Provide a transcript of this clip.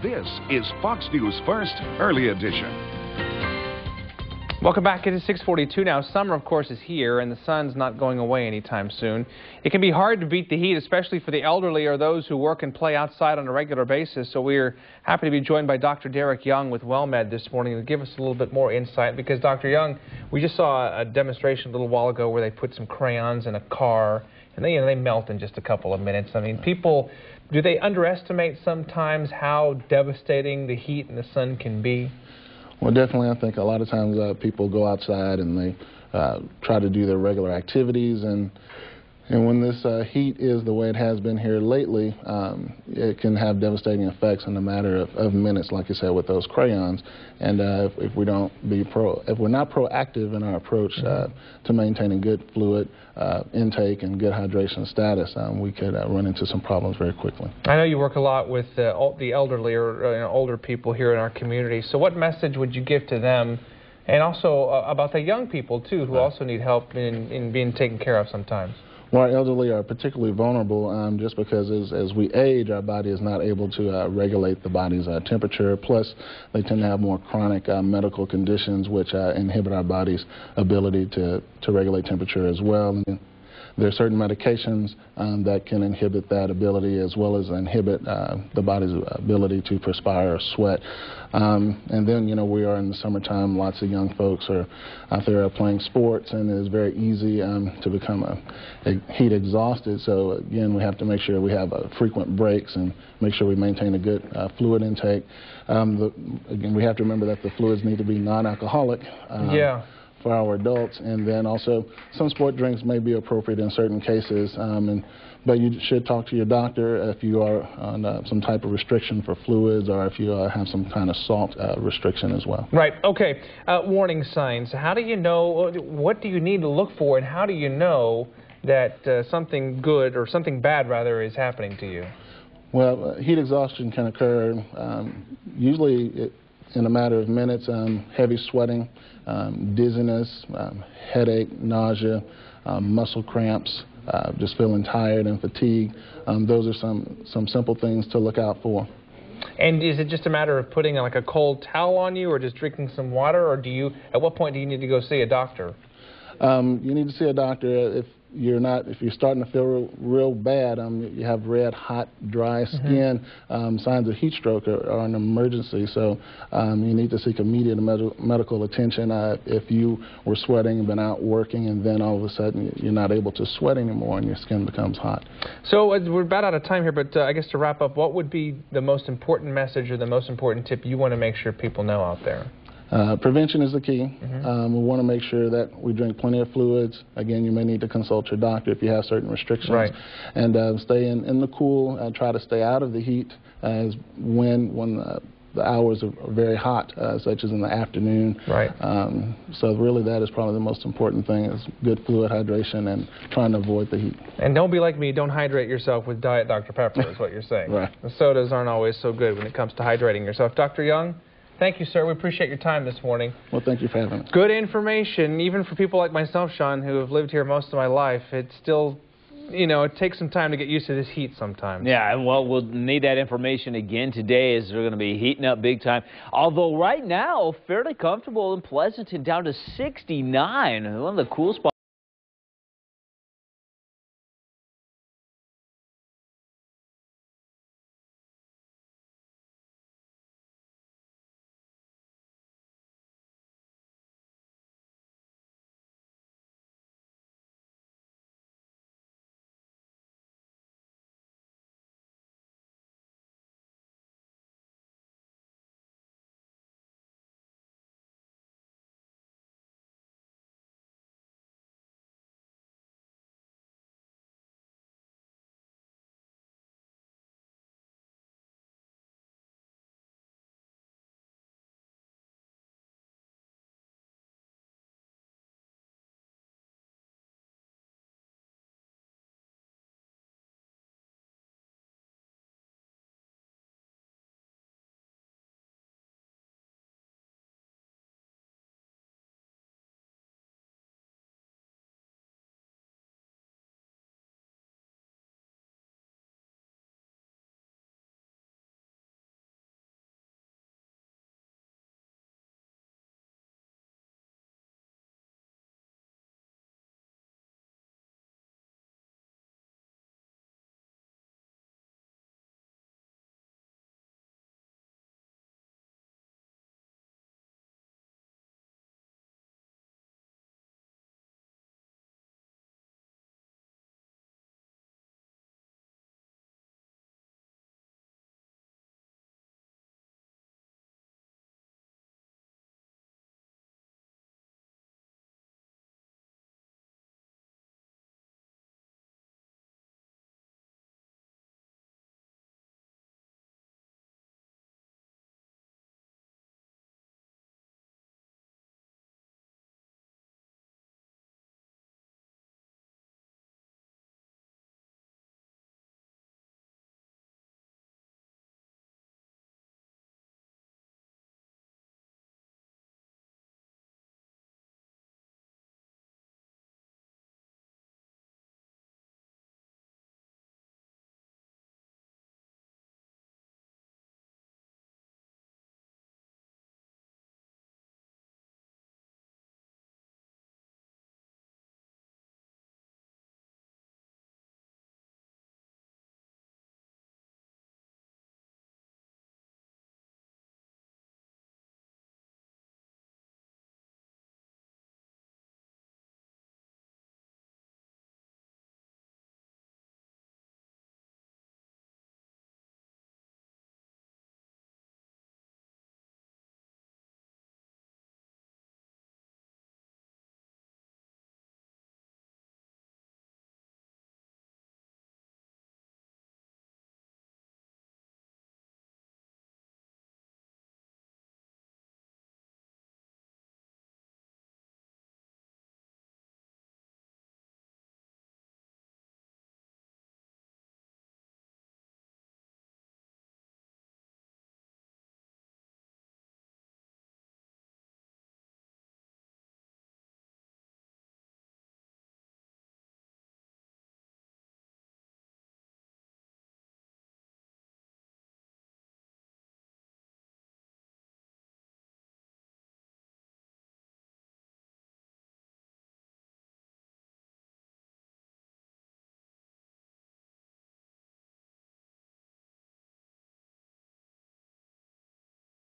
This is Fox News First Early Edition. Welcome back. It is 6:42 now. Summer, of course, is here, and the sun's not going away anytime soon. It can be hard to beat the heat, especially for the elderly or those who work and play outside on a regular basis. So we're happy to be joined by Dr. Derick Young with WellMed this morning to give us a little bit more insight. Because, Dr. Young, we just saw a demonstration a little while ago where they put some crayons in a car, and they melt in just a couple of minutes. I mean, people, do they underestimate sometimes how devastating the heat and the sun can be? Well, definitely. I think a lot of times people go outside and they try to do their regular activities, and when this heat is the way it has been here lately, it can have devastating effects in a matter of minutes, like you said, with those crayons. And if we're not proactive in our approach to maintaining good fluid intake and good hydration status, we could run into some problems very quickly. I know you work a lot with the elderly or older people here in our community. So what message would you give to them, and also about the young people too, who also need help in being taken care of sometimes? Well, our elderly are particularly vulnerable just because as we age, our body is not able to regulate the body's temperature. Plus, they tend to have more chronic medical conditions which inhibit our body's ability to regulate temperature as well. And there are certain medications that can inhibit that ability, as well as inhibit the body's ability to perspire or sweat. And then, we are in the summertime. Lots of young folks are out there playing sports, and it is very easy to become heat exhausted. So, again, we have to make sure we have frequent breaks and make sure we maintain a good fluid intake. Again, we have to remember that the fluids need to be non-alcoholic. For our adults, and then also some sport drinks may be appropriate in certain cases, but you should talk to your doctor if you are on some type of restriction for fluids, or if you have some kind of salt restriction as well. Right. Okay. Warning signs. How do you know, what do you need to look for, and how do you know that something good, or something bad rather, is happening to you? Well, heat exhaustion can occur usually in a matter of minutes. Heavy sweating, dizziness, headache, nausea, muscle cramps, just feeling tired and fatigued. Those are some simple things to look out for. And is it just a matter of putting like a cold towel on you, or just drinking some water, or at what point do you need to go see a doctor? You need to see a doctor if you're starting to feel real bad. You have red, hot, dry skin. Signs of heat stroke are an emergency, so you need to seek immediate medical attention. If you were sweating and been out working, and then all of a sudden you're not able to sweat anymore and your skin becomes hot. So we're about out of time here, but I guess to wrap up, what would be the most important message or the most important tip you want to make sure people know out there? Prevention is the key. We want to make sure that we drink plenty of fluids. Again, you may need to consult your doctor if you have certain restrictions. Right. And stay in the cool. Try to stay out of the heat when the hours are very hot, such as in the afternoon. Right. So really that is probably the most important thing, is good fluid hydration and trying to avoid the heat. And don't be like me. Don't hydrate yourself with Diet Dr. Pepper is what you're saying. Right. The sodas aren't always so good when it comes to hydrating yourself. Dr. Young, thank you, sir. We appreciate your time this morning. Well, thank you for having us. Good information, even for people like myself, Sean, who have lived here most of my life. It's still, it takes some time to get used to this heat sometimes. Yeah, well, we'll need that information again today, as they're going to be heating up big time. Although right now, fairly comfortable in Pleasanton, down to 69. One of the cool spots.